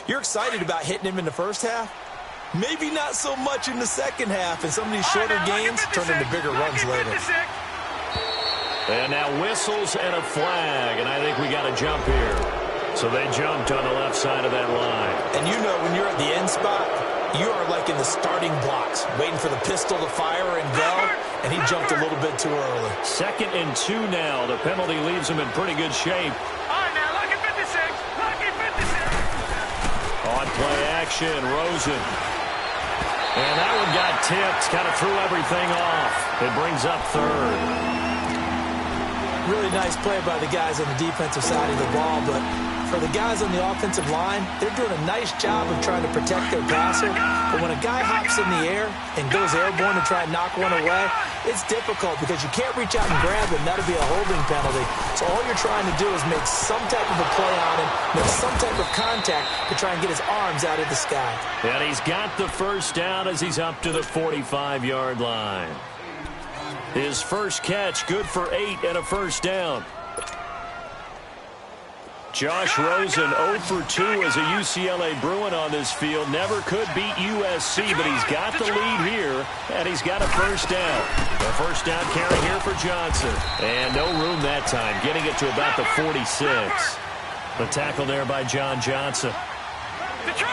You're excited about hitting him in the first half? Maybe not so much in the second half, and some of these shorter gains turn into bigger runs later. And now whistles and a flag, and I think we got a jump here. So they jumped on the left side of that line. And you know when you're at the end spot, you are like in the starting blocks, waiting for the pistol to fire and go, and he jumped a little bit too early. 2nd and 2 now. The penalty leaves him in pretty good shape. All right, now, lucky 56. Lucky 56. On play action, Rosen. And that one got tipped, kind of threw everything off. It brings up 3rd. Really nice play by the guys on the defensive side of the ball, but for the guys on the offensive line, they're doing a nice job of trying to protect their passer. But when a guy hops in the air and goes airborne to try and knock one away, it's difficult because you can't reach out and grab him. That'll be a holding penalty. So all you're trying to do is make some type of a play on him, make some type of contact to try and get his arms out of the sky. And he's got the first down as he's up to the 45-yard line. His first catch, good for 8 and a first down. Josh Rosen 0 for 2 as a UCLA Bruin on this field. Never could beat USC, but he's got the lead here, and he's got a first down. A first down carry here for Johnson. And no room that time, getting it to about the 46. The tackle there by John Johnson.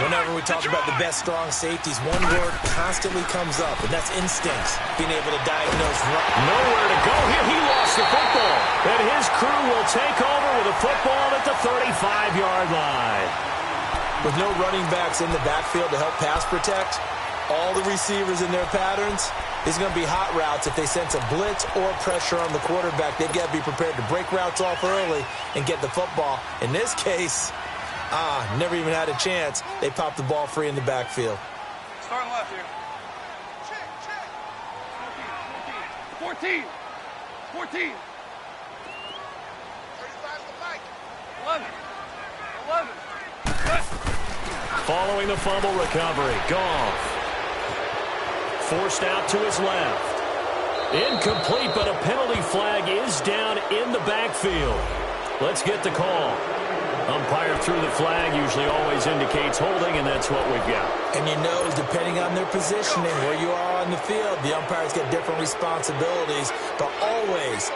Whenever we talk about the best strong safeties, one word constantly comes up, and that's instincts. Being able to diagnose. Nowhere to go here. He lost the football. And his crew will take over with a football at the 35-yard line. With no running backs in the backfield to help pass protect, all the receivers in their patterns, it's going to be hot routes. If they sense a blitz or pressure on the quarterback, they've got to be prepared to break routes off early and get the football. In this case, never even had a chance. They popped the ball free in the backfield. Starting left here. Check. 14. 14. 11. Following the fumble recovery, Goff. Forced out to his left. Incomplete, but a penalty flag is down in the backfield. Let's get the call. Umpire threw the flag, usually always indicates holding, and that's what we've got. And you know, depending on their positioning, where you are on the field, the umpires get different responsibilities, but always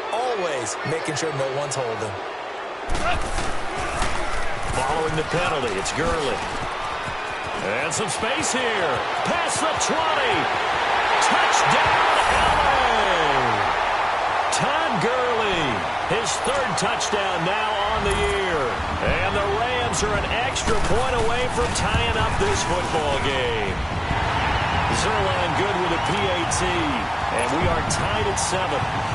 making sure no one's holding. Following the penalty, it's Gurley. And some space here. Past the 20. Touchdown, LA! Todd Gurley, his 3rd touchdown now on the year. And the Rams are an extra point away from tying up this football game. Zerline good with a PAT. And we are tied at 7.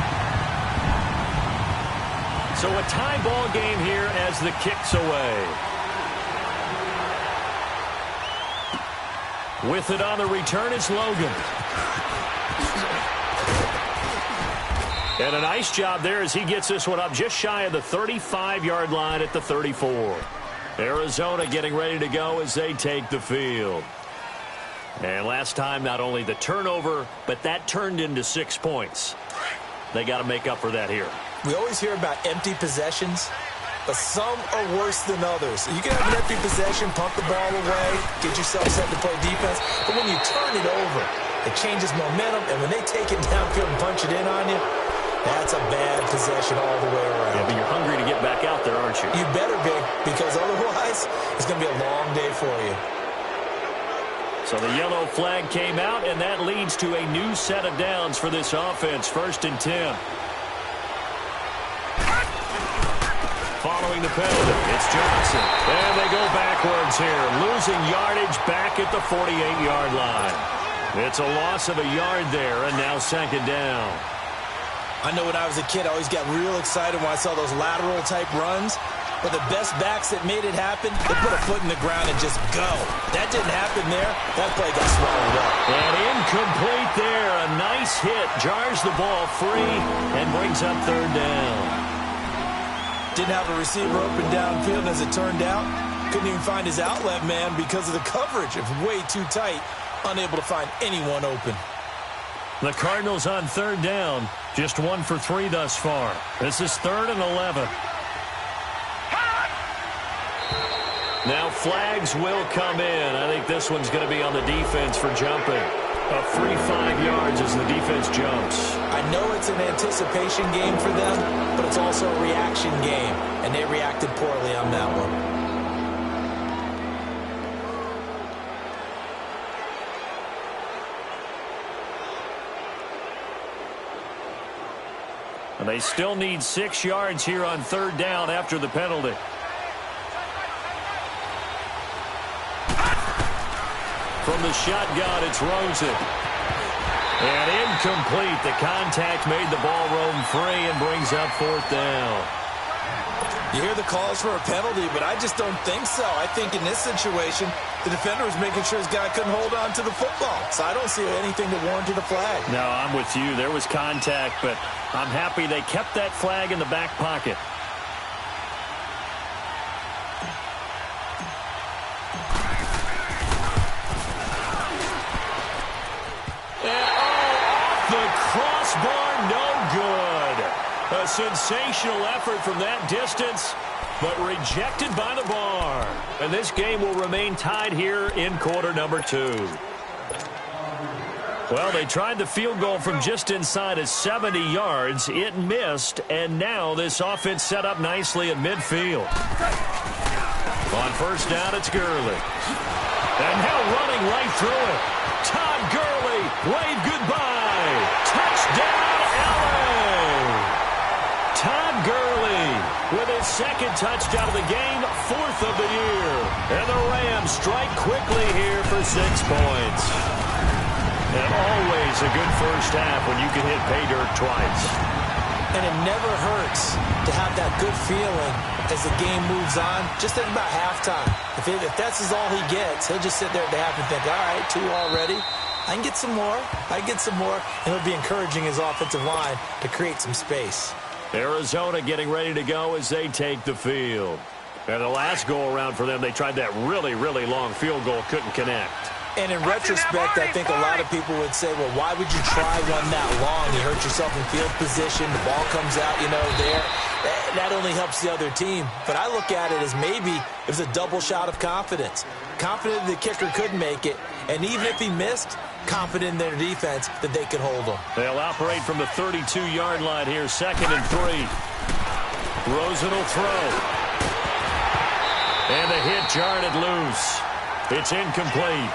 So a tie ball game here as the kick's away. With it on the return, it's Logan. And a nice job there as he gets this one up just shy of the 35-yard line at the 34. Arizona getting ready to go as they take the field. And last time, not only the turnover, but that turned into 6 points. They got to make up for that here. We always hear about empty possessions, but some are worse than others. You can have an empty possession, pump the ball away, get yourself set to play defense, but when you turn it over, it changes momentum, and when they take it downfield and punch it in on you, that's a bad possession all the way around. Yeah, but you're hungry to get back out there, aren't you? You better be, because otherwise, it's going to be a long day for you. So the yellow flag came out, and that leads to a new set of downs for this offense. 1st and 10. Following the penalty, it's Johnson. And they go backwards here, losing yardage back at the 48-yard line. It's a loss of a yard there, and now 2nd down. I know when I was a kid, I always got real excited when I saw those lateral-type runs. But the best backs that made it happen, they put a foot in the ground and just go. That didn't happen there. That play got swallowed up. And incomplete there. A nice hit. Jars the ball free and brings up 3rd down. Didn't have a receiver open downfield, as it turned out. Couldn't even find his outlet man because of the coverage. It was way too tight. Unable to find anyone open. The Cardinals on 3rd down. Just 1 for 3 thus far. This is 3rd and 11. Now flags will come in. I think this one's going to be on the defense for jumping. A free 5 yards as the defense jumps. I know it's an anticipation game for them, but it's also a reaction game, and they reacted poorly on that one. And they still need 6 yards here on 3rd down after the penalty. From the shotgun, it's Rosen. And incomplete. The contact made the ball roam free and brings up 4th down. You hear the calls for a penalty, but I just don't think so. I think in this situation, the defender was making sure his guy couldn't hold on to the football. So I don't see anything that warranted a flag. No, I'm with you. There was contact, but I'm happy they kept that flag in the back pocket. Crossbar, no good. A sensational effort from that distance, but rejected by the bar. And this game will remain tied here in quarter number 2. Well, they tried the field goal from just inside of 70 yards. It missed, and now this offense set up nicely at midfield. On 1st down, it's Gurley. And now running right through it. Todd Gurley, wave goodbye. Touchdown, LA! Todd Gurley with his 2nd touchdown of the game, 4th of the year. And the Rams strike quickly here for 6 points. And always a good first half when you can hit pay dirt twice. And it never hurts to have that good feeling as the game moves on. Just think about halftime. If that's all he gets, he'll just sit there at the half and think, all right, 2 already. I can get some more. I can get some more. And it'll be encouraging his offensive line to create some space. Arizona getting ready to go as they take the field. And the last go-around for them, they tried that really, really long field goal, couldn't connect. And in retrospect, I think a lot of people would say, well, why would you try one that long? You hurt yourself in field position. The ball comes out, there. That only helps the other team. But I look at it as maybe it was a double shot of confidence. Confident the kicker could make it. And even if he missed, confident in their defense that they could hold him. They'll operate from the 32-yard line here, 2nd and 3. Rosen will throw. And the hit jarred it loose. It's incomplete.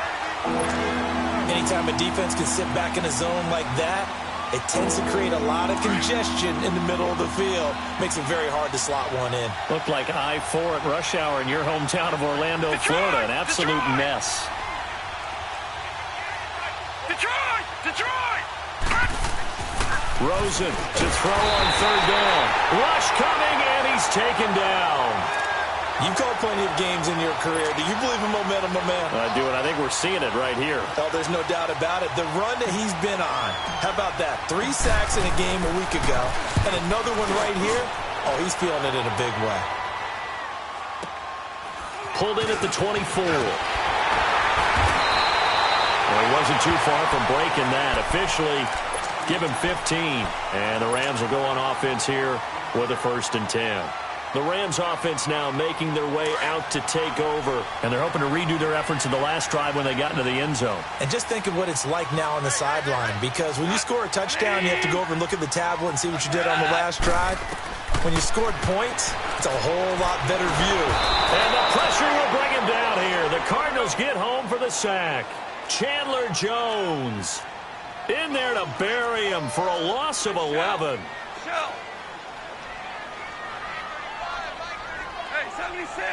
Anytime a defense can sit back in a zone like that, it tends to create a lot of congestion in the middle of the field. Makes it very hard to slot one in. Looked like I-4 at rush hour in your hometown of Orlando, Florida. An absolute mess. Detroit! Rosen to throw on 3rd down. Rush coming, and he's taken down. You've called plenty of games in your career. Do you believe in momentum, my man? I do, and I think we're seeing it right here. Oh, there's no doubt about it. The run that he's been on. How about that? 3 sacks in a game a week ago, and another one right here. Oh, he's feeling it in a big way. Pulled in at the 24. Well, he wasn't too far from breaking that. Officially, give him 15. And the Rams will go on offense here with a 1st and 10. The Rams offense now making their way out to take over. And they're hoping to redo their efforts in the last drive when they got into the end zone. And just think of what it's like now on the sideline. Because when you score a touchdown, you have to go over and look at the tablet and see what you did on the last drive. When you scored points, it's a whole lot better view. And the pressure will bring him down here. The Cardinals get home for the sack. Chandler Jones in there to bury him for a loss of 11. Hey, 76.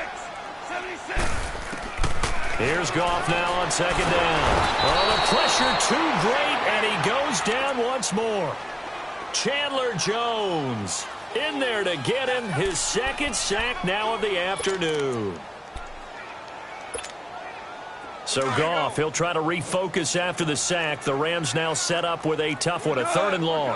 Here's Goff now on 2nd down. Oh, the pressure too great, and he goes down once more. Chandler Jones in there to get him his 2nd sack now of the afternoon. So Goff, he'll try to refocus after the sack. The Rams now set up with a tough one, a 3rd and long.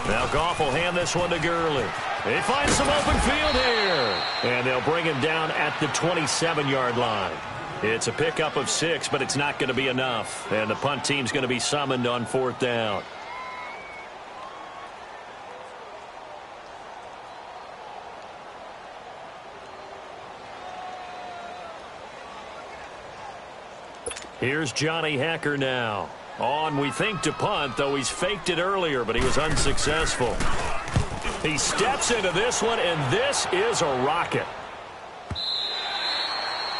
Now Goff will hand this one to Gurley. He finds some open field here. And they'll bring him down at the 27-yard line. It's a pickup of 6, but it's not going to be enough. And the punt team's going to be summoned on 4th down. Here's Johnny Hacker now. On, we think, to punt, though he's faked it earlier, but he was unsuccessful. He steps into this one, and this is a rocket.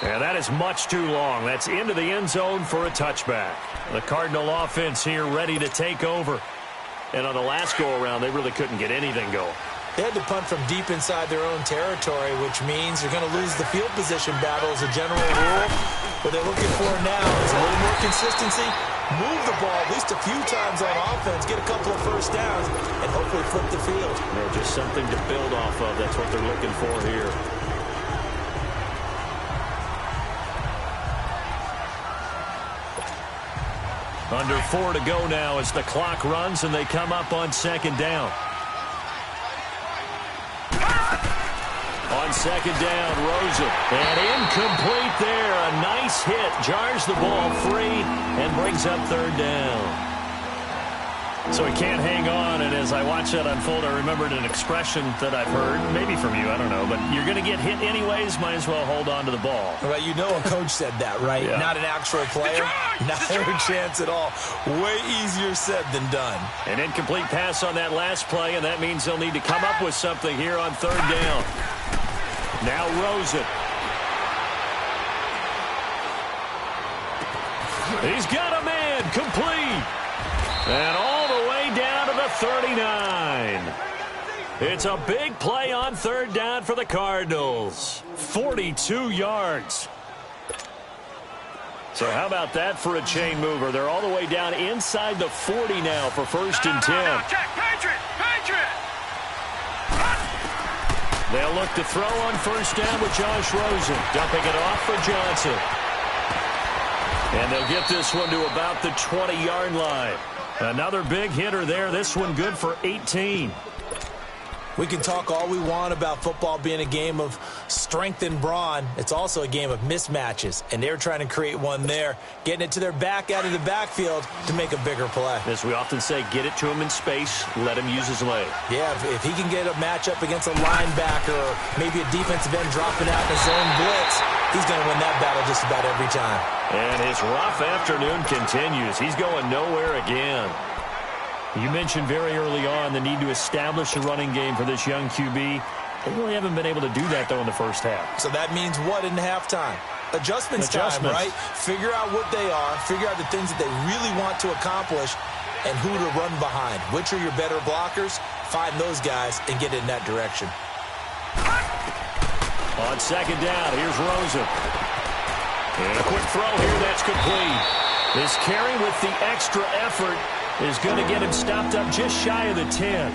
And that is much too long. That's into the end zone for a touchback. The Cardinal offense here ready to take over. And on the last go-around, they really couldn't get anything going. They had to punt from deep inside their own territory, which means they're going to lose the field position battle as a general rule. What they're looking for now is a little more consistency, move the ball at least a few times on offense, get a couple of first downs, and hopefully flip the field. Yeah, just something to build off of. That's what they're looking for here. Under 4 to go now as the clock runs and they come up on 2nd down. On 2nd down, Rosen. And incomplete there. A nice hit. Jars the ball free and brings up 3rd down. So he can't hang on, and as I watch that unfold, I remembered an expression that I've heard, maybe from you, I don't know, but you're going to get hit anyways, might as well hold on to the ball. Well, you know a coach said that, right? Yeah. Not an actual player. Not a chance at all. Way easier said than done. An incomplete pass on that last play, and that means they'll need to come up with something here on 3rd down. Now Rosen. He's got a man, complete. And all the way down to the 39. It's a big play on 3rd down for the Cardinals. 42 yards. So how about that for a chain mover? They're all the way down inside the 40 now for 1st and 10. Patriot! They'll look to throw on 1st down with Josh Rosen. Dumping it off for Johnson. And they'll get this one to about the 20-yard line. Another big hitter there. This one good for 18. We can talk all we want about football being a game of strength and brawn. It's also a game of mismatches, and they're trying to create one there, getting it to their back out of the backfield to make a bigger play. As we often say, get it to him in space, let him use his leg. Yeah, if he can get a matchup against a linebacker or maybe a defensive end dropping out in a zone blitz, he's going to win that battle just about every time. And his rough afternoon continues. He's going nowhere again. You mentioned very early on the need to establish a running game for this young QB. They really haven't been able to do that, though, in the first half. So that means what in halftime? Adjustments time, right? Figure out what they are, figure out the things that they really want to accomplish, and who to run behind. Which are your better blockers? Find those guys and get in that direction. On 2nd down, here's Rosen. And a quick throw here, that's complete. This carry with the extra effort is going to get him stopped up just shy of the 10.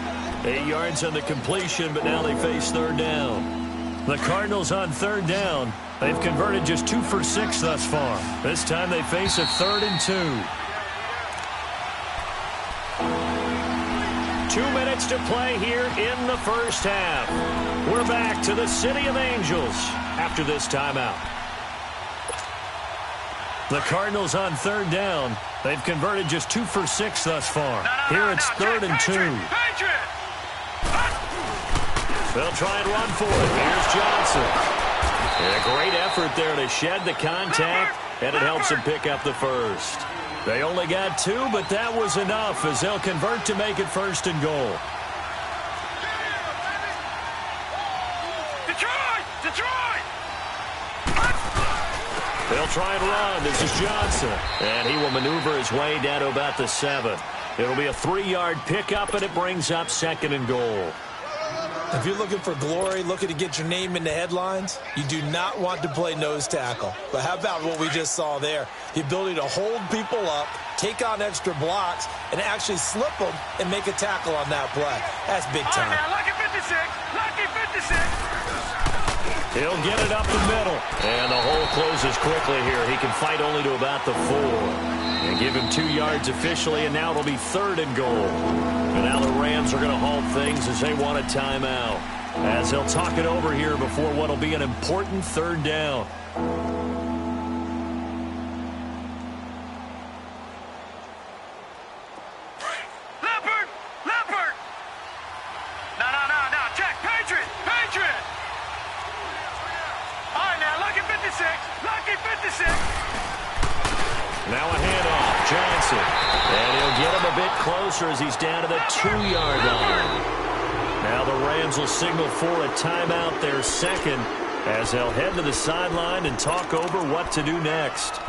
8 yards on the completion, but now they face 3rd down. The Cardinals on 3rd down. They've converted just 2 for 6 thus far. This time they face a 3rd and 2. 2 minutes to play here in the first half. We're back to the City of Angels after this timeout. The Cardinals on 3rd down. They've converted just 2 for 6 thus far. Here it's 3rd and 2. They'll try and run for it. Here's Johnson. And a great effort there to shed the contact, and it helps them pick up the first. They only got 2, but that was enough as they'll convert to make it 1st and goal. Detroit! They'll try and run. This is Johnson. And he will maneuver his way down to about the 7. It'll be a 3-yard pickup, and it brings up 2nd and goal. If you're looking for glory, looking to get your name in the headlines, you do not want to play nose tackle. But how about what we just saw there? The ability to hold people up, take on extra blocks, and actually slip them and make a tackle on that play. That's big time. All right, now, lucky 56. He'll get it up the middle. And the hole closes quickly here. He can fight only to about the 4. And give him 2 yards officially, and now it'll be 3rd and goal. And now the Rams are going to halt things as they want a timeout. As they'll talk it over here before what will be an important 3rd down. closer as he's down to the 2-yard line. Now the Rams will signal for a timeout, their second, as they'll head to the sideline and talk over what to do next.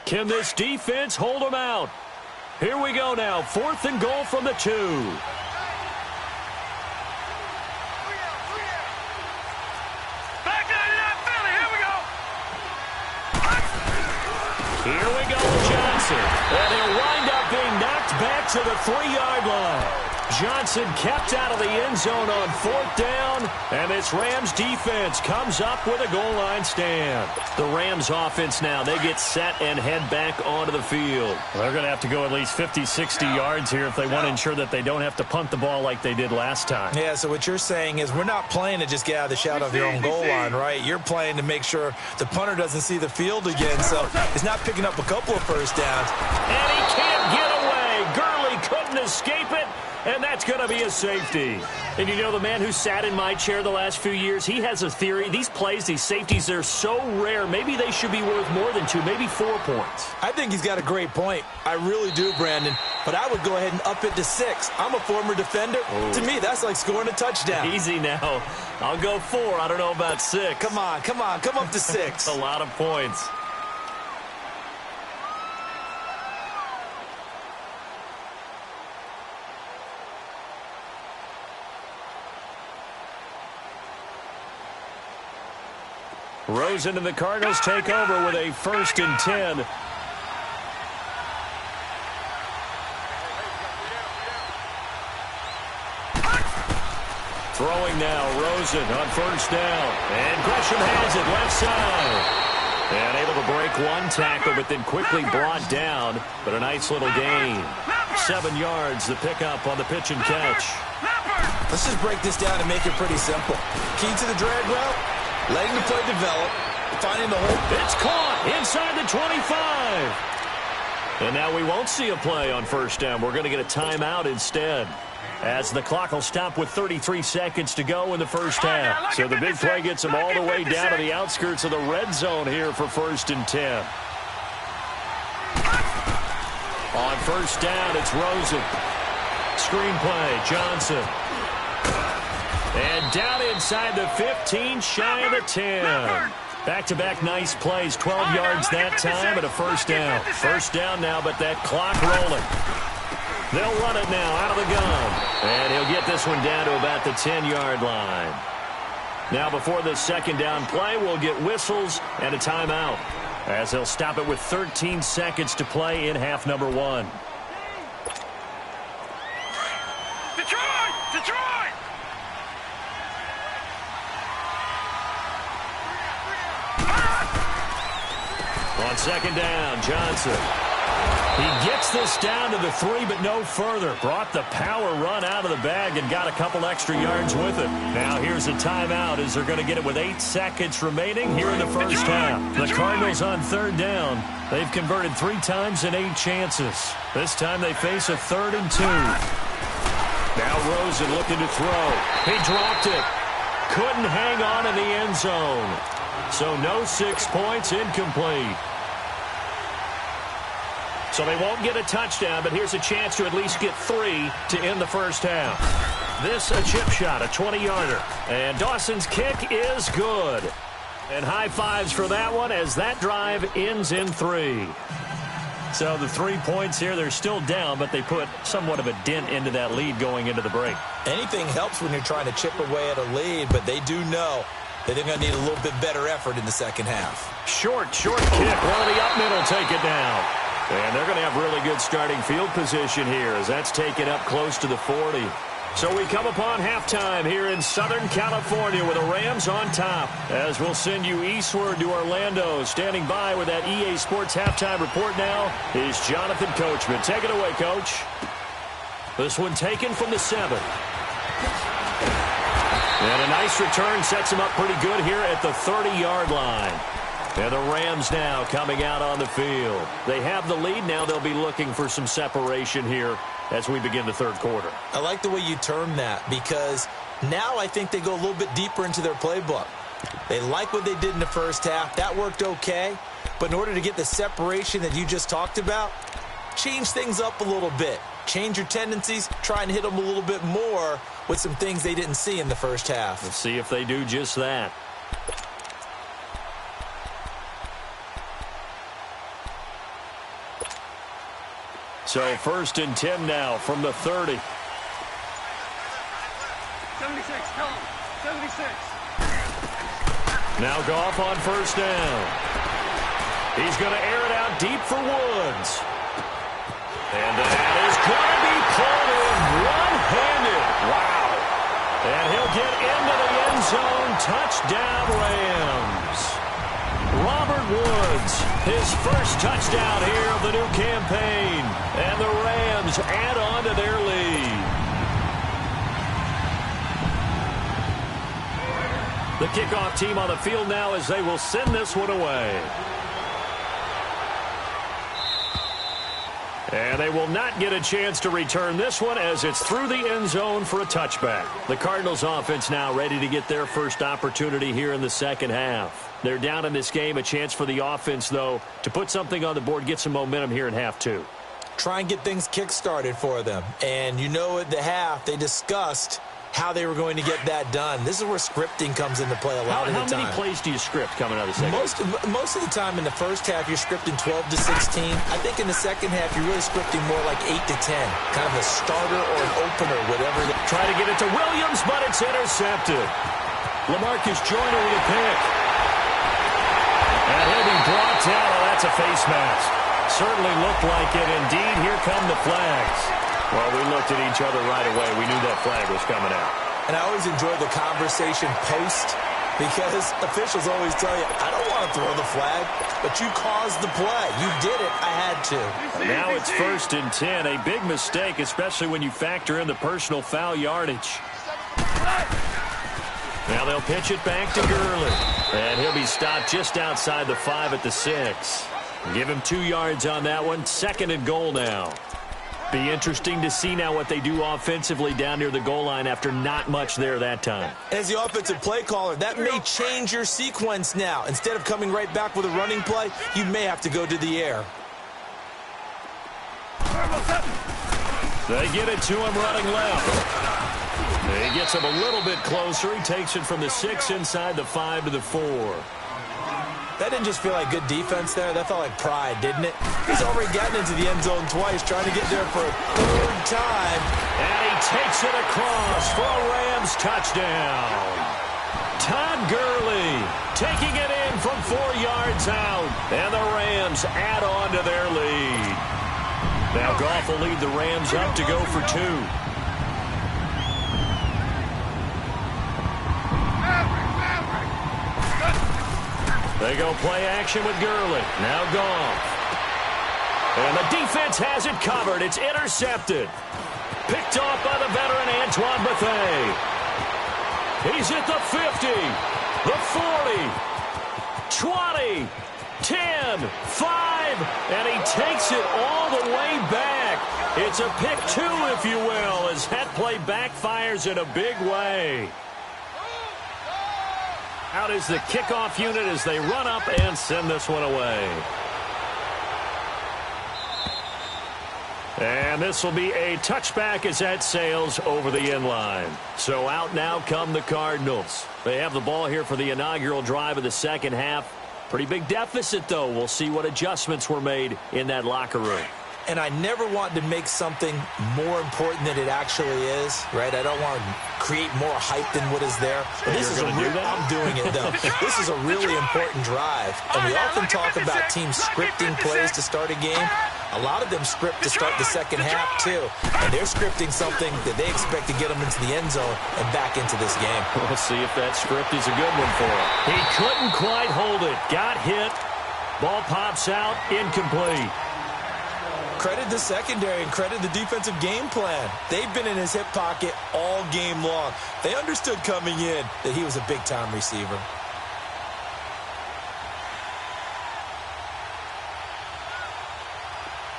Can this defense hold them out? Here we go now. 4th and goal from the 2. Back to the Philly. Here we go. Here we go with Johnson. And he'll wind up being knocked back to the 3-yard line. Johnson kept out of the end zone on 4th down, and this Rams defense comes up with a goal line stand. The Rams offense now, they get set and head back onto the field. They're going to have to go at least 50, 60 yards here if they want to ensure that they don't have to punt the ball like they did last time. Yeah, so what you're saying is we're not playing to just get out of the shadow of your own goal line, right? You're playing to make sure the punter doesn't see the field again, so he's not picking up a couple of first downs. And he can't get away. Gurley couldn't escape it. And that's going to be a safety. And you know, the man who sat in my chair the last few years, he has a theory. These plays, these safeties, they're so rare. Maybe they should be worth more than 2, maybe 4 points. I think he's got a great point. I really do, Brandon. But I would go ahead and up it to 6. I'm a former defender. To me, that's like scoring a touchdown. Easy now. I'll go 4. I don't know about 6. Come on. Come up to 6. A lot of points. Rosen and the Cardinals take over with a 1st and 10. Throwing now, Rosen on 1st down. And Gresham has it left side. And able to break one tackle, but then quickly brought down. But a nice little gain. 7 yards, the pickup on the pitch and catch. Let's just break this down and make it pretty simple. Key to the drag route, letting the play develop, finding the hole. It's caught inside the 25. And now we won't see a play on 1st down. We're going to get a timeout instead, as the clock will stop with 33 seconds to go in the 1st half. So the big play gets them all the way down to the outskirts of the red zone here for 1st and 10. On 1st down, it's Rosen. Screenplay, Johnson. And down inside the 15, shy of the 10. Back-to-back nice plays, 12 yards that time and a 1st down. 1st down now, but that clock rolling. They'll run it now out of the gun. And he'll get this one down to about the 10-yard line. Now before the 2nd down play, we'll get whistles and a timeout, as they'll stop it with 13 seconds to play in half number 1. Detroit! On 2nd down, Johnson. He gets this down to the 3, but no further. Brought the power run out of the bag and got a couple extra yards with it. Now here's a timeout as they're going to get it with 8 seconds remaining here in the 1st half. The Cardinals on 3rd down. They've converted 3 times in 8 chances. This time they face a 3rd and 2. Now Rosen looking to throw. He dropped it. Couldn't hang on in the end zone. So no 6 points, incomplete. So they won't get a touchdown, but here's a chance to at least get 3 to end the 1st half. This a chip shot, a 20-yarder. And Dawson's kick is good. And high fives for that one as that drive ends in 3. So the 3 points here, they're still down, but they put somewhat of a dent into that lead going into the break. Anything helps when you're trying to chip away at a lead, but they do know that they're going to need a little bit better effort in the 2nd half. Short kick. One of the up middle take it down. And they're going to have really good starting field position here as that's taken up close to the 40. So we come upon halftime here in Southern California with the Rams on top, as we'll send you eastward to Orlando. Standing by with that EA Sports halftime report now is Jonathan Coachman. Take it away, Coach. This one taken from the 7. And a nice return sets him up pretty good here at the 30-yard line. And the Rams now coming out on the field. They have the lead. Now they'll be looking for some separation here as we begin the third quarter. I like the way you term that, because now I think they go a little bit deeper into their playbook. They like what they did in the first half. That worked okay. But in order to get the separation that you just talked about, change things up a little bit. Change your tendencies. Try and hit them a little bit more with some things they didn't see in the first half. Let's see if they do just that. So 1st and 10 now from the 30. 76, tell him. 76. Now Goff on 1st down. He's going to air it out deep for Woods. And that is going to be pulled in one-handed. Wow. And he'll get into the end zone. Touchdown, Rams. Robert Woods, his first touchdown here of the new campaign. And the Rams add on to their lead. The kickoff team on the field now as they will send this one away. And they will not get a chance to return this one as it's through the end zone for a touchback. The Cardinals offense now ready to get their first opportunity here in the second half. They're down in this game. A chance for the offense, though, to put something on the board, get some momentum here in half two. Try and get things kick-started for them. And you know at the half, they discussed how they were going to get that done. This is where scripting comes into play a lot of the time. How many plays do you script coming out of the second? Most of the time in the first half, you're scripting 12 to 16. I think in the second half, you're really scripting more like 8 to 10. Kind of a starter or an opener, whatever. Try to get it to Williams, but it's intercepted. LaMarcus Joyner with a pick. And he'll be brought down. Oh, that's a face mask. Certainly looked like it. Indeed, here come the flags. Well, we looked at each other right away. We knew that flag was coming out. And I always enjoy the conversation post, because officials always tell you, I don't want to throw the flag, but you caused the play. You did it. I had to. Now it's 1st and 10. A big mistake, especially when you factor in the personal foul yardage. Now they'll pitch it back to Gurley. And he'll be stopped just outside the 5 at the 6. Give him 2 yards on that one. 2nd and goal now. Be interesting to see now what they do offensively down near the goal line after not much there that time. As the offensive play caller, that may change your sequence now. Instead of coming right back with a running play, you may have to go to the air. They get it to him running left. He gets him a little bit closer. He takes it from the 6 inside the 5 to the 4. That didn't just feel like good defense there. That felt like pride, didn't it? He's already gotten into the end zone twice, trying to get there for a 3rd time. And he takes it across for a Rams touchdown. Todd Gurley taking it in from 4 yards out. And the Rams add on to their lead. Now Goff will lead the Rams up to go for 2. They go play action with Gurley. Now Goff. And the defense has it covered. It's intercepted. Picked off by the veteran Antoine Bethea. He's at the 50, the 40, 20, 10, 5, and he takes it all the way back. It's a pick 2, if you will, as that play backfires in a big way. Out is the kickoff unit as they run up and send this one away. And this will be a touchback as that sails over the end line. So out now come the Cardinals. They have the ball here for the inaugural drive of the second half. Pretty big deficit, though. We'll see what adjustments were made in that locker room. And I never want to make something more important than it actually is, right? I don't want to create more hype than what is there. But this is I'm doing it, though. This is a really important drive. And we often talk about teams scripting plays to start a game. A lot of them script to start the second half, too. And they're scripting something that they expect to get them into the end zone and back into this game. We'll see if that script is a good one for him. He couldn't quite hold it. Got hit. Ball pops out. Incomplete. Credit the secondary and credit the defensive game plan. They've been in his hip pocket all game long. They understood coming in that he was a big-time receiver.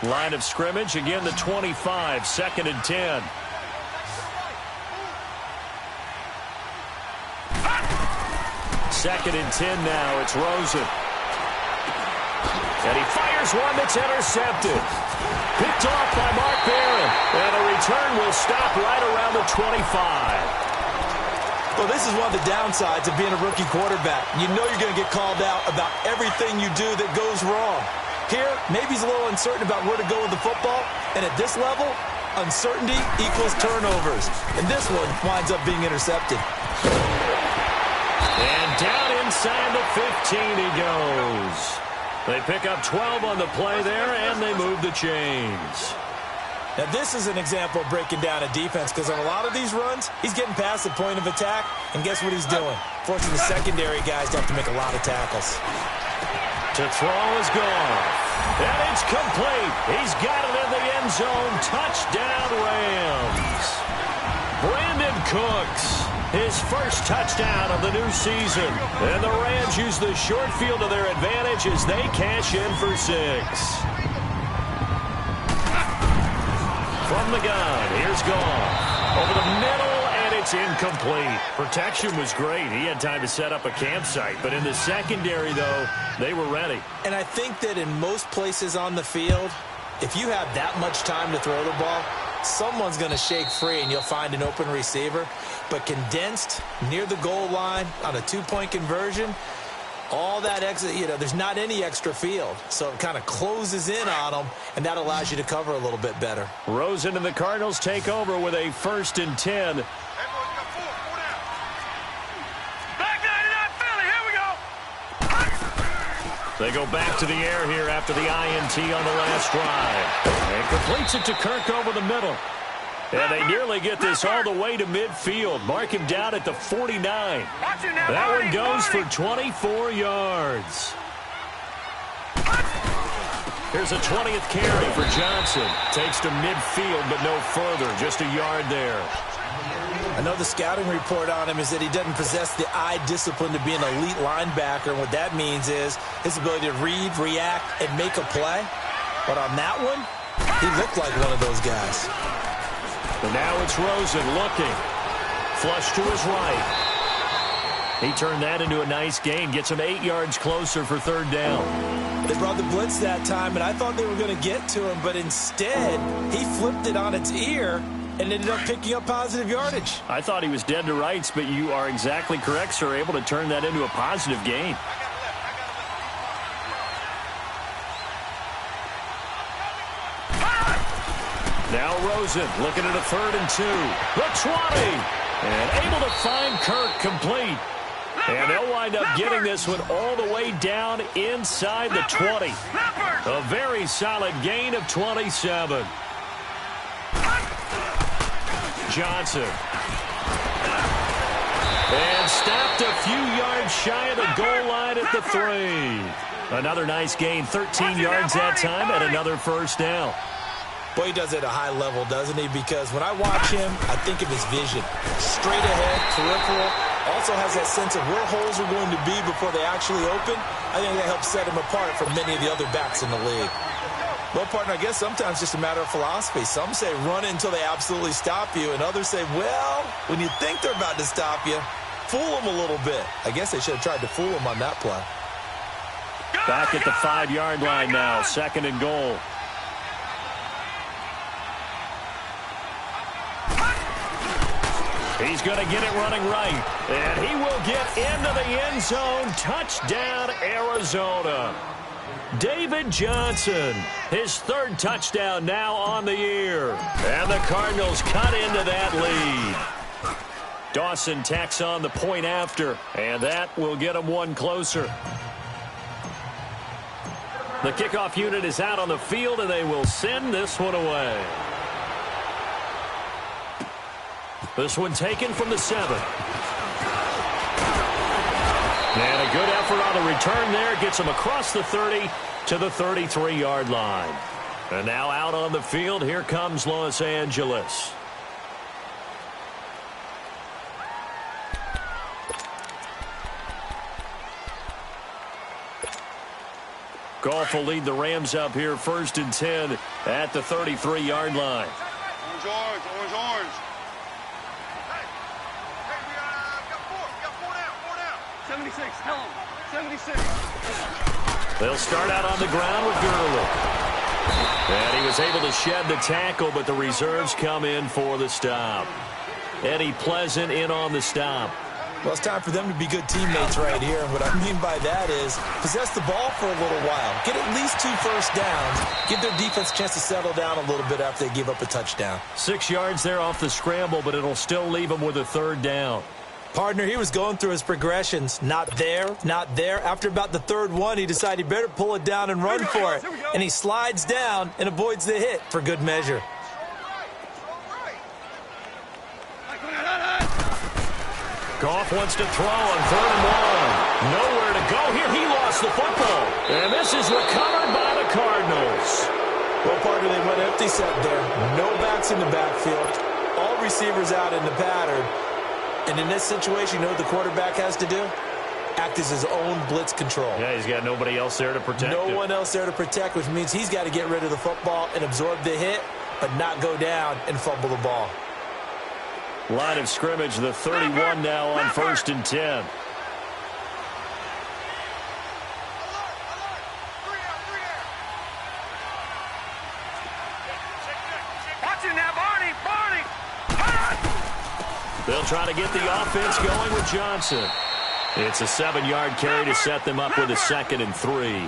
Line of scrimmage, again the 25, 2nd and 10. Second and 10 now. It's Rosen. And he fires one that's intercepted. Picked off by Mark Barron. And a return will stop right around the 25. Well, this is one of the downsides of being a rookie quarterback. You know you're going to get called out about everything you do that goes wrong. Here, maybe he's a little uncertain about where to go with the football. And at this level, uncertainty equals turnovers. And this one winds up being intercepted. And down inside the 15 he goes. They pick up 12 on the play there, and they move the chains. Now, this is an example of breaking down a defense, because on a lot of these runs, he's getting past the point of attack, and guess what he's doing? Forcing the secondary guys to have to make a lot of tackles. To throw is gone. And it's complete. He's got it in the end zone. Touchdown, Rams. Brandon Cooks. His first touchdown of the new season. And the Rams use the short field to their advantage as they cash in for 6. From the gun, here's Goff. Over the middle, and it's incomplete. Protection was great. He had time to set up a campsite. But in the secondary, though, they were ready. And I think that in most places on the field, if you have that much time to throw the ball, someone's going to shake free and you'll find an open receiver. But condensed near the goal line on a 2-point conversion, all that extra, there's not any extra field. So it kind of closes in on them, and that allows you to cover a little bit better. Rosen and the Cardinals take over with a 1st and 10. Back 99 Philly, here we go. They go back to the air here after the INT on the last drive. And completes it to Kirk over the middle. And they nearly get this all the way to midfield. Mark him down at the 49. That one goes for 24 yards. Here's a 20th carry for Johnson. Takes to midfield, but no further. Just a yard there. I know the scouting report on him is that he doesn't possess the eye discipline to be an elite linebacker. And what that means is his ability to read, react, and make a play. But on that one, he looked like one of those guys. And now it's Rosen looking. Flush to his right. He turned that into a nice gain. Gets him 8 yards closer for 3rd down. They brought the blitz that time, and I thought they were going to get to him. But instead, he flipped it on its ear and ended up picking up positive yardage. I thought he was dead to rights, but you are exactly correct, sir. Able to turn that into a positive gain. Now Rosen looking at a 3rd and 2. The 20. And able to find Kirk complete. And they'll wind up getting this one all the way down inside the 20. A very solid gain of 27. Johnson. And stopped a few yards shy of the goal line at the 3. Another nice gain, 13 yards that time, and another 1st down. Boy, he does it at a high level, doesn't he? Because when I watch him, I think of his vision. Straight ahead, peripheral. Also has that sense of where holes are going to be before they actually open. I think that helps set him apart from many of the other backs in the league. Well, partner, I guess sometimes it's just a matter of philosophy. Some say run it until they absolutely stop you, and others say, well, when you think they're about to stop you, fool them a little bit. I guess they should have tried to fool him on that play. Back at the 5-yard line now, 2nd and goal. He's going to get it running right. And he will get into the end zone. Touchdown, Arizona. David Johnson, his 3rd touchdown now on the year. And the Cardinals cut into that lead. Dawson tacks on the point after, and that will get him one closer. The kickoff unit is out on the field, and they will send this one away. This one taken from the 7. And a good effort on the return there. Gets him across the 30 to the 33-yard line. And now out on the field, here comes Los Angeles. Goff will lead the Rams up here 1st and 10 at the 33-yard line. Orange, orange. Hey, we got four down. 76, tell him. 76. They'll start out on the ground with Gurley. And he was able to shed the tackle, but the reserves come in for the stop. Eddie Pleasant in on the stop. Well, it's time for them to be good teammates right here. And what I mean by that is possess the ball for a little while. Get at least 2 first downs. Give their defense a chance to settle down a little bit after they give up a touchdown. 6 yards there off the scramble, but it'll still leave them with a 3rd down. Partner, he was going through his progressions. Not there, not there. After about the 3rd one, he decided he better pull it down and run for it. And he slides down and avoids the hit for good measure. Goff wants to throw on 3rd and 1. Nowhere to go here. He lost the football. And this is recovered by the Cardinals. Well, partner, they went empty set there. No backs in the backfield. All receivers out in the pattern. And in this situation, you know what the quarterback has to do? Act as his own blitz control. Yeah, he's got nobody else there to protect him. No one else there to protect, which means he's got to get rid of the football and absorb the hit, but not go down and fumble the ball. Line of scrimmage, the 31 now on 1st and 10. Watch it now, Barney. They'll try to get the offense going with Johnson. It's a 7-yard carry to set them up with a 2nd and 3.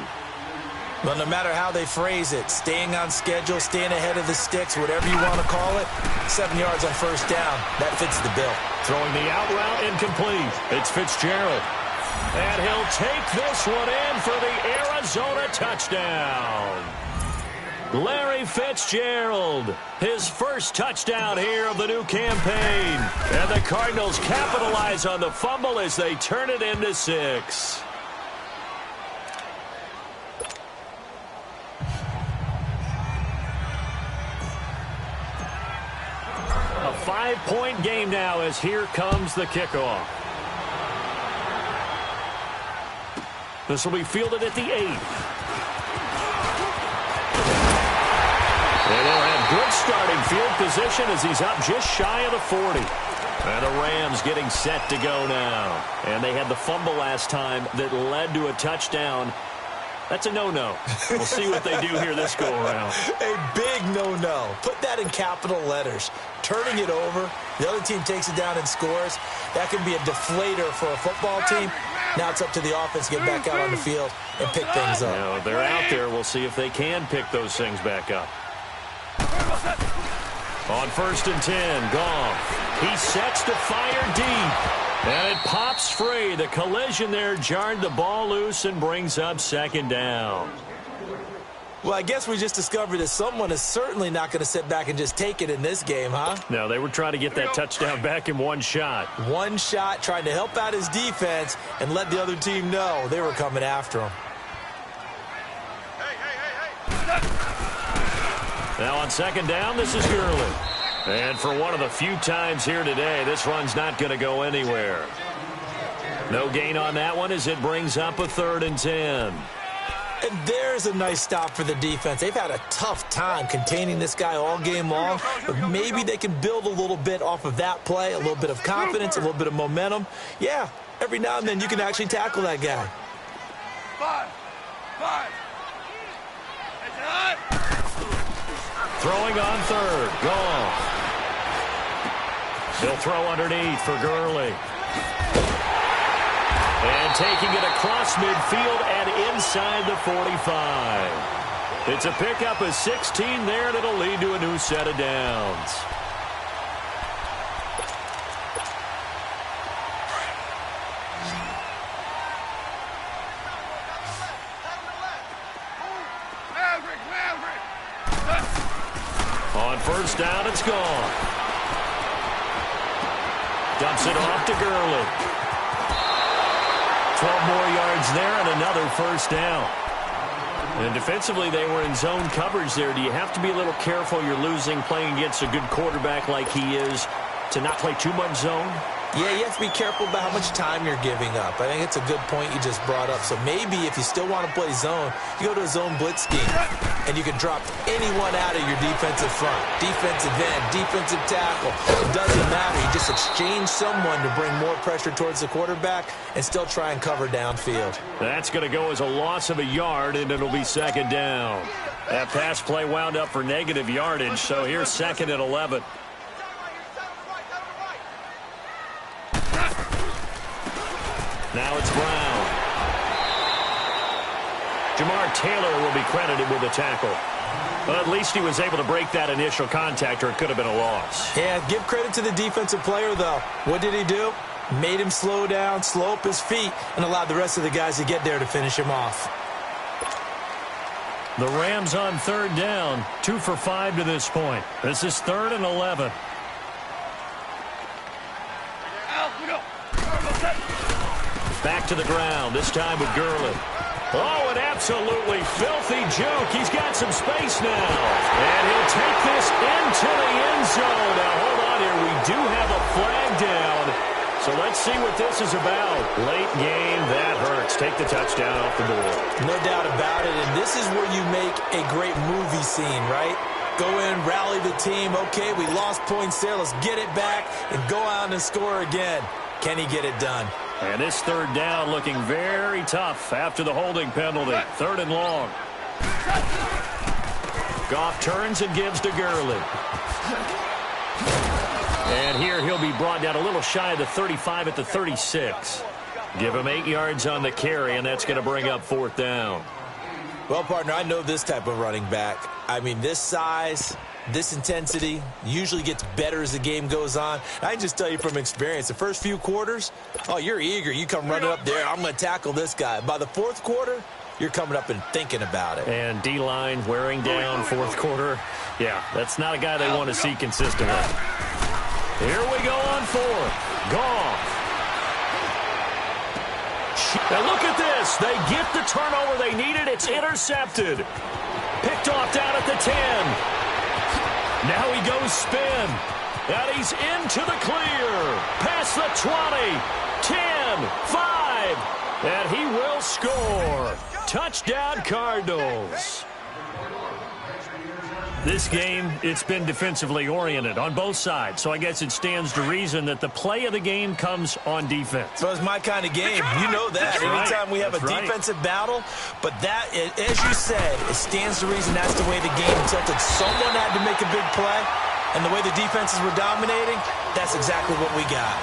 Well, no matter how they phrase it, staying on schedule, staying ahead of the sticks, whatever you want to call it, 7 yards on 1st down, that fits the bill. Throwing the out route incomplete. It's Fitzgerald. And he'll take this one in for the Arizona touchdown. Larry Fitzgerald, his first touchdown here of the new campaign. And the Cardinals capitalize on the fumble as they turn it into 6. A 5-point game now as here comes the kickoff. This will be fielded at the 8. And they'll have good starting field position as he's up just shy of the 40. And the Rams getting set to go now. And they had the fumble last time that led to a touchdown. That's a no-no. We'll see what they do here this go-around. A big no-no. Put that in capital letters. Turning it over, the other team takes it down and scores. That can be a deflator for a football team. Now it's up to the offense to get back out on the field and pick things up. Now, they're out there. We'll see if they can pick those things back up. On 1st and 10, Goff. He sets to fire deep. And it pops free. The collision there jarred the ball loose and brings up 2nd down. Well, I guess we just discovered that someone is certainly not going to sit back and just take it in this game, huh? No, they were trying to get that touchdown back in one shot. One shot, trying to help out his defense and let the other team know they were coming after him. Now on 2nd down, this is Gurley. And for one of the few times here today, this run's not going to go anywhere. No gain on that one as it brings up a 3rd and 10. And there's a nice stop for the defense. They've had a tough time containing this guy all game long, but maybe they can build a little bit off of that play, a little bit of confidence, a little bit of momentum. Yeah, every now and then you can actually tackle that guy. 5. Throwing on 3rd, Goff. He'll throw underneath for Gurley. And taking it across midfield and inside the 45. It's a pickup of 16 there, and it'll lead to a new set of downs. On 1st down, it's gone. Dumps it off to Gurley. 12 more yards there and another 1st down. And defensively, they were in zone coverage there. Do you have to be a little careful? You're losing playing against a good quarterback like he is to not play too much zone? Yeah, you have to be careful about how much time you're giving up. I think it's a good point you just brought up. So maybe if you still want to play zone, you go to a zone blitz scheme, and you can drop anyone out of your defensive front. Defensive end, defensive tackle. It doesn't matter. You just exchange someone to bring more pressure towards the quarterback and still try and cover downfield. That's going to go as a loss of a yard, and it'll be second down. That pass play wound up for negative yardage, so here's second and 11. Now it's Brown. Jamar Taylor will be credited with the tackle. But at least he was able to break that initial contact, or it could have been a loss. Yeah, give credit to the defensive player, though. What did he do? Made him slow down, slow up his feet, and allowed the rest of the guys to get there to finish him off. The Rams on third down, 2 for 5 to this point. This is 3rd and 11. Back to the ground, this time with Gurley. Oh, an absolutely filthy juke. He's got some space now. And he'll take this into the end zone. Now, hold on here. We do have a flag down. So let's see what this is about. Late game, that hurts. Take the touchdown off the board. No doubt about it. And this is where you make a great movie scene, right? Go in, rally the team. Okay, we lost points there. Let's get it back and go out and score again. Can he get it done? And this third down looking very tough after the holding penalty. 3rd and long. Goff turns and gives to Gurley. And here he'll be brought down a little shy of the 35 at the 36. Give him 8 yards on the carry, and that's going to bring up 4th down. Well, partner, I know this type of running back. I mean, this size, this intensity usually gets better as the game goes on. I can just tell you from experience, the first few quarters, oh, you're eager. You come running up there, I'm going to tackle this guy. By the 4th quarter, you're coming up and thinking about it. And D-line wearing down 4th quarter. Yeah, that's not a guy they want to see consistently. Here we go on 4th. Goff. Now look at this. They get the turnover they needed. It's intercepted. Picked off down at the 10. Now he goes spin. And he's into the clear. Past the 20. 10. 5. And he will score. Touchdown, Cardinals. This game, it's been defensively oriented on both sides, so I guess it stands to reason that the play of the game comes on defense. So it's my kind of game. You know that. Anytime we have a defensive battle, but that, as you said, it stands to reason that's the way the game tilted. Someone had to make a big play, and the way the defenses were dominating, that's exactly what we got.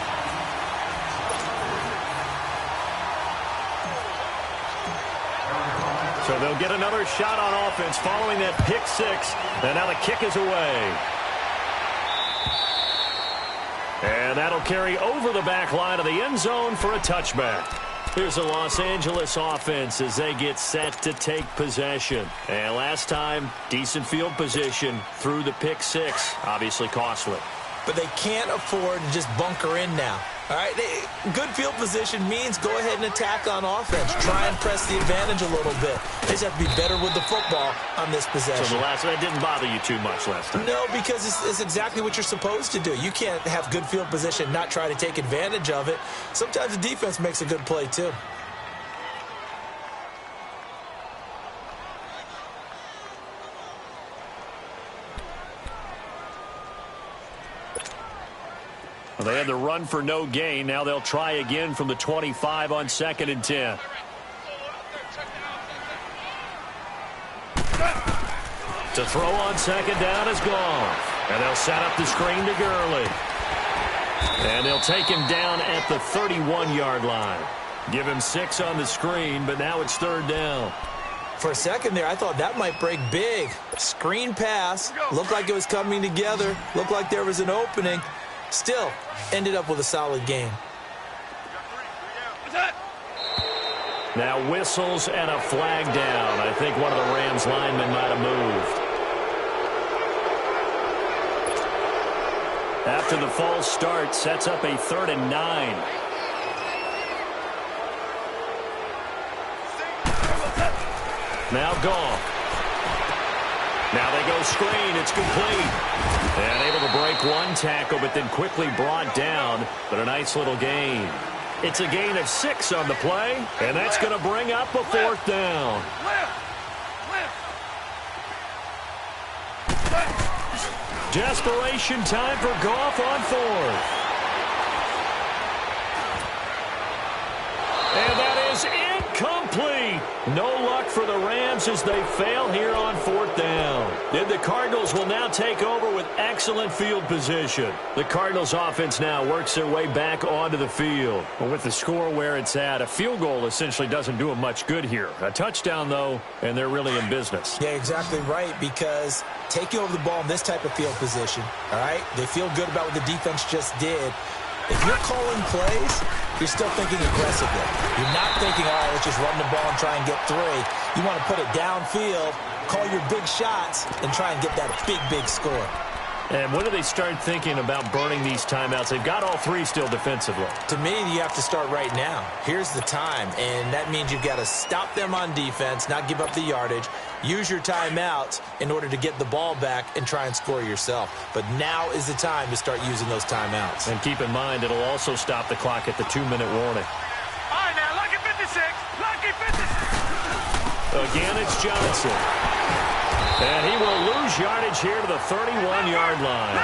So they'll get another shot on offense following that pick 6. And now the kick is away. And that'll carry over the back line of the end zone for a touchback. Here's the Los Angeles offense as they get set to take possession. And last time, decent field position through the pick 6. Obviously costly. But they can't afford to just bunker in now. All right, good field position means go ahead and attack on offense. Try and press the advantage a little bit. They just have to be better with the football on this possession. So that didn't bother you too much last time? No, because it's exactly what you're supposed to do. You can't have good field position and not try to take advantage of it. Sometimes the defense makes a good play, too. They had the run for no gain. Now they'll try again from the 25 on 2nd and 10. To throw on 2nd down is Goff. And they'll set up the screen to Gurley. And they'll take him down at the 31-yard line. Give him 6 on the screen, but now it's 3rd down. For a second there, I thought that might break big. Screen pass. Looked like it was coming together. Looked like there was an opening. Still, ended up with a solid game. Now whistles and a flag down. I think one of the Rams linemen might have moved. After the false start, sets up a 3rd and 9. Now Goff. Now they go screen. It's complete. And able to break one tackle, but then quickly brought down. But a nice little gain. It's a gain of 6 on the play, and that's going to bring up a 4th down. Desperation time for Goff on 4th. And that is incomplete. No luck for the Rams as they fail here on 4th down. And the Cardinals will now take over with excellent field position. The Cardinals offense now works their way back onto the field. Well, with the score where it's at, a field goal essentially doesn't do them much good here. A touchdown, though, and they're really in business. Yeah, exactly right, because taking over the ball in this type of field position, all right, they feel good about what the defense just did. If you're calling plays, you're still thinking aggressively. You're not thinking, all right, let's just run the ball and try and get 3. You want to put it downfield, call your big shots, and try and get that big score. And when do they start thinking about burning these timeouts? They've got all 3 still defensively. To me, you have to start right now. Here's the time, and that means you've got to stop them on defense, not give up the yardage, use your timeouts in order to get the ball back and try and score yourself. But now is the time to start using those timeouts. And keep in mind, it'll also stop the clock at the 2-minute warning. All right, now, lucky 56. Lucky 56. Again, it's Johnson. And he will lose yardage here to the 31-yard line.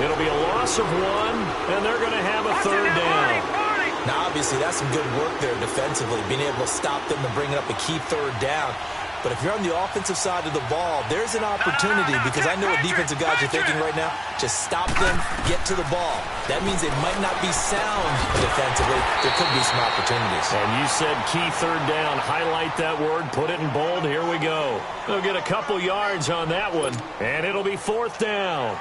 It'll be a loss of 1, and they're going to have a 3rd down. Now, obviously, that's some good work there defensively, being able to stop them and bring up a key 3rd down. But if you're on the offensive side of the ball, there's an opportunity, because I know what defensive guys are thinking right now. Just stop them, get to the ball. That means they might not be sound defensively. There could be some opportunities. And you said key 3rd down. Highlight that word. Put it in bold. Here we go. They'll get a couple yards on that one, and it'll be 4th down.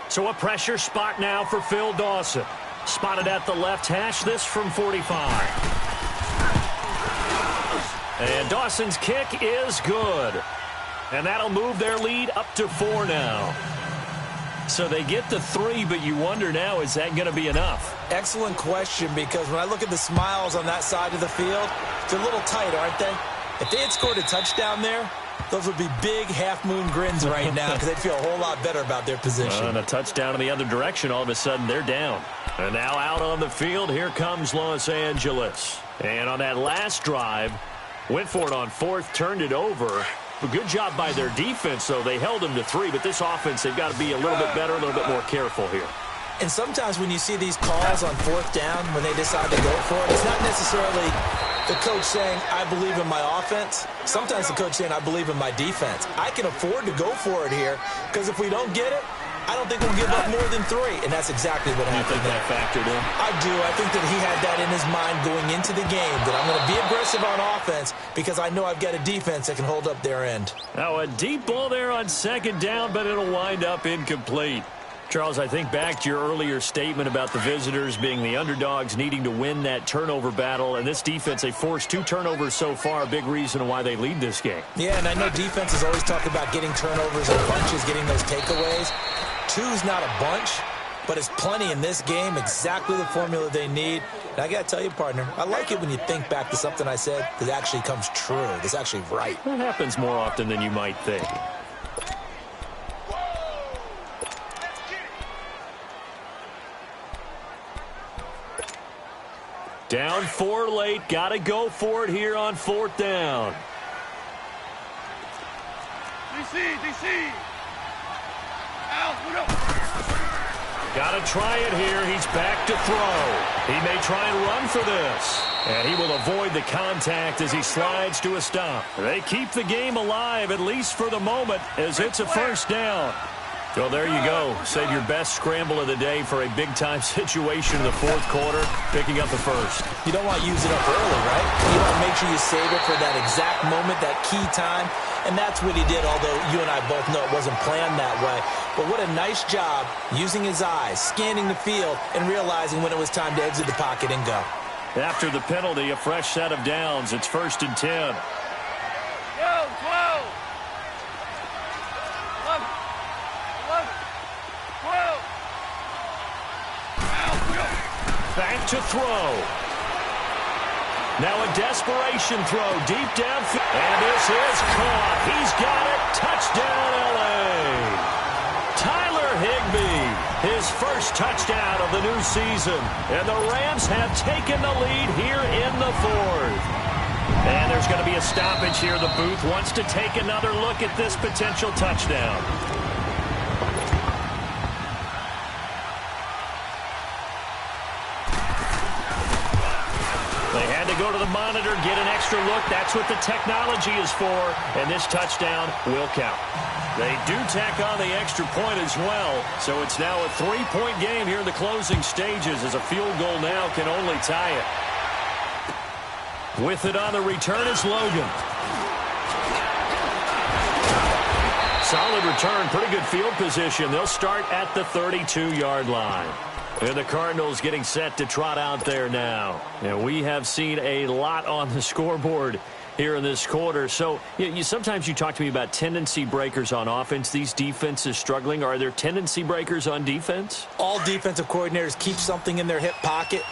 So a pressure spot now for Phil Dawson. Spotted at the left hash. This from 45. And Dawson's kick is good. And that'll move their lead up to 4 now. So they get the 3, but you wonder now, is that going to be enough? Excellent question, because when I look at the smiles on that side of the field, they're a little tight, aren't they? If they had scored a touchdown there, those would be big half-moon grins right now, because they'd feel a whole lot better about their position. And a touchdown in the other direction, all of a sudden they're down. And now out on the field, here comes Los Angeles. And on that last drive, went for it on 4th, turned it over. A good job by their defense, though. They held them to 3, but this offense, they've got to be a little bit better, a little bit more careful here. And sometimes when you see these calls on 4th down, when they decide to go for it, it's not necessarily the coach saying, I believe in my offense. Sometimes the coach saying, I believe in my defense. I can afford to go for it here, because if we don't get it, I don't think we'll give up more than 3, and that's exactly what happened. You think that factored in? I do. I think that he had that in his mind going into the game, that I'm going to be aggressive on offense because I know I've got a defense that can hold up their end. Now a deep ball there on 2nd down, but it'll wind up incomplete. Charles, I think back to your earlier statement about the visitors being the underdogs, needing to win that turnover battle. And this defense, they forced 2 turnovers so far, a big reason why they lead this game. Yeah, and I know defenses always talk about getting turnovers and bunches, getting those takeaways. 2's not a bunch, but it's plenty in this game, exactly the formula they need. And I got to tell you, partner, I like it when you think back to something I said that actually comes true, that's actually right. That happens more often than you might think. Down 4 late. Got to go for it here on 4th down. DC. Got to try it here. He's back to throw. He may try and run for this. And he will avoid the contact as he slides to a stop. They keep the game alive, at least for the moment, as it's a 1st down. Well, there you go. Save your best scramble of the day for a big-time situation in the 4th quarter, picking up the 1st. You don't want to use it up early, right? You want to make sure you save it for that exact moment, that key time. And that's what he did, although you and I both know it wasn't planned that way. But what a nice job using his eyes, scanning the field, and realizing when it was time to exit the pocket and go. After the penalty, a fresh set of downs. It's 1st and 10. Back to throw. Now a desperation throw deep downfield. And this is caught. He's got it. Touchdown, L.A. Tyler Higbee, his first touchdown of the new season. And the Rams have taken the lead here in the fourth. And there's going to be a stoppage here. The booth wants to take another look at this potential touchdown. They had to go to the monitor, get an extra look. That's what the technology is for. And this touchdown will count. They do tack on the extra point as well. So it's now a 3-point game here in the closing stages, as a field goal now can only tie it. With it on the return is Logan. Solid return, pretty good field position. They'll start at the 32-yard line. And the Cardinals getting set to trot out there now. And we have seen a lot on the scoreboard here in this quarter. So sometimes you talk to me about tendency breakers on offense. These defenses struggling. Are there tendency breakers on defense? All defensive coordinators keep something in their hip pocket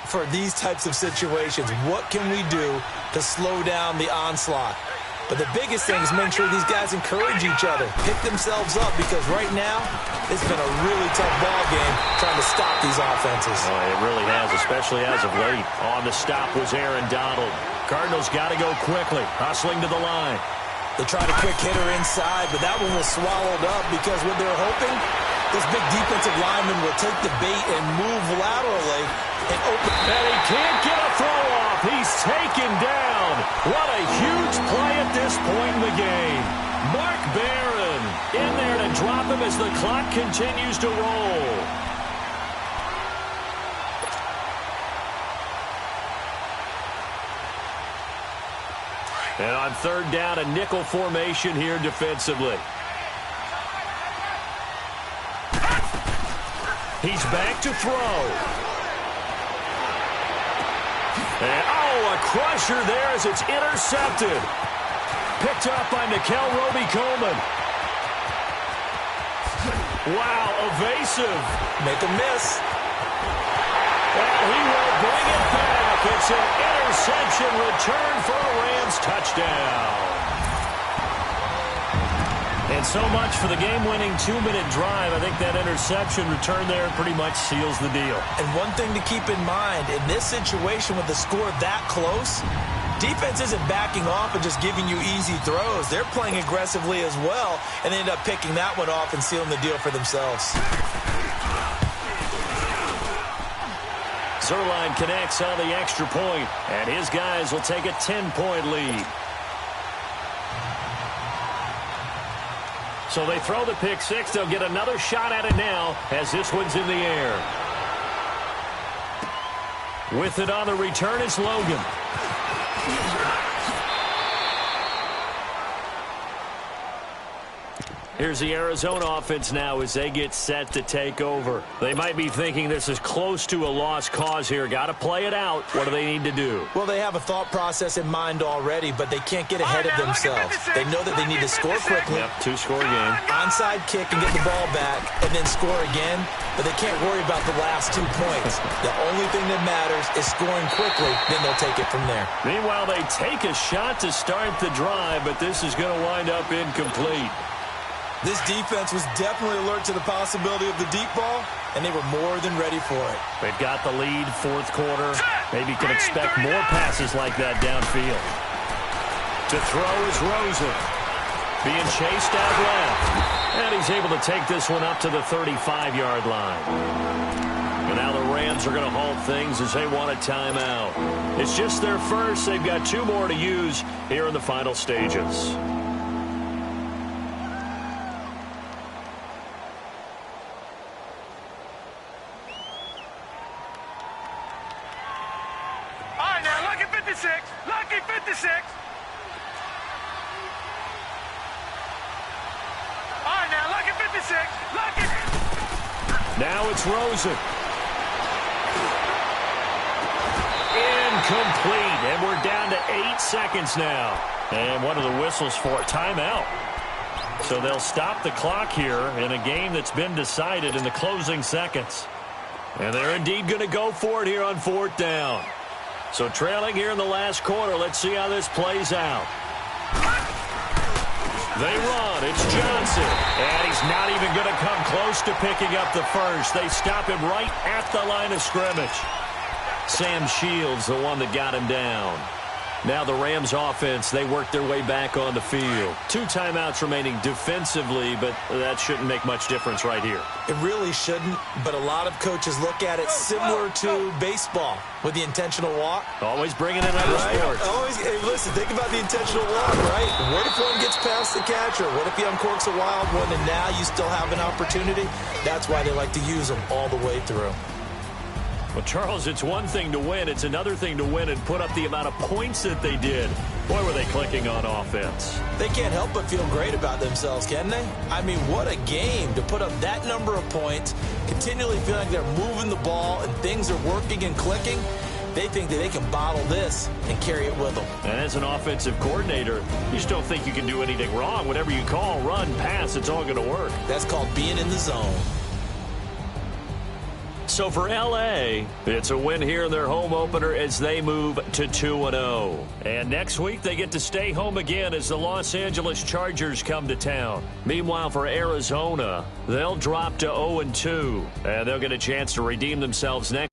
for these types of situations. What can we do to slow down the onslaught? But the biggest thing is make sure these guys encourage each other, pick themselves up, because right now it's been a really tough ball game trying to stop these offenses. Oh, it really has, especially as of late. On the stop was Aaron Donald. Cardinals got to go quickly, hustling to the line. They tried a quick hitter inside, but that one was swallowed up because what they're hoping, this big defensive lineman will take the bait and move laterally and open. And he can't get a throw off. He's taken down. What a huge play at this point in the game. Mark Barron in there to drop him as the clock continues to roll. And on third down, a nickel formation here defensively. He's back to throw. And, a crusher there as it's intercepted. Picked up by Nickel Roby-Coleman. Wow, evasive. Make a miss. And he will bring it back. It's an interception return for a Rams touchdown. And so much for the game-winning 2-minute drive. I think that interception return there pretty much seals the deal. And one thing to keep in mind, in this situation with the score that close, defense isn't backing off and just giving you easy throws. They're playing aggressively as well, and they end up picking that one off and sealing the deal for themselves. Zuerlein connects on the extra point, and his guys will take a 10-point lead. So they throw the pick six. They'll get another shot at it now as this one's in the air. With it on the return is Logan. Here's the Arizona offense now as they get set to take over. They might be thinking this is close to a lost cause here. Got to play it out. What do they need to do? Well, they have a thought process in mind already, but they can't get ahead of themselves. They know that they need to score quickly. Yep, two-score game. Onside kick and get the ball back and then score again, but they can't worry about the last 2 points. The only thing that matters is scoring quickly, then they'll take it from there. Meanwhile, they take a shot to start the drive, but this is going to wind up incomplete. This defense was definitely alert to the possibility of the deep ball, and they were more than ready for it. They've got the lead, fourth quarter. Maybe can expect more passes like that downfield. To throw is Rosen. Being chased out left. And he's able to take this one up to the 35-yard line. And now the Rams are going to halt things as they want a timeout. It's just their first. They've got 2 more to use here in the final stages. Lucky 56. All right, now, lucky 56. Lucky. Now it's Rosen. Incomplete. And we're down to 8 seconds now. And what are the whistles for? Timeout. So they'll stop the clock here in a game that's been decided in the closing seconds. And they're indeed going to go for it here on 4th down. So trailing here in the last quarter. Let's see how this plays out. They run. It's Johnson. And he's not even going to come close to picking up the first. They stop him right at the line of scrimmage. Sam Shields, the one that got him down. Now the Rams offense, they work their way back on the field. 2 timeouts remaining defensively, but that shouldn't make much difference right here. It really shouldn't, but a lot of coaches look at it similar to baseball with the intentional walk. Always bringing in other sports. Always, hey, listen, think about the intentional walk, right? What if one gets past the catcher? What if he uncorks a wild one and now you still have an opportunity? That's why they like to use them all the way through. Well, Charles, it's one thing to win. It's another thing to win and put up the amount of points that they did. Boy, were they clicking on offense. They can't help but feel great about themselves, can they? I mean, what a game to put up that number of points, continually feeling like they're moving the ball and things are working and clicking. They think that they can bottle this and carry it with them. And as an offensive coordinator, you just don't think you can do anything wrong. Whatever you call, run, pass, it's all going to work. That's called being in the zone. So for L.A., it's a win here in their home opener as they move to 2-0. And next week, they get to stay home again as the Los Angeles Chargers come to town. Meanwhile, for Arizona, they'll drop to 0-2, and they'll get a chance to redeem themselves next.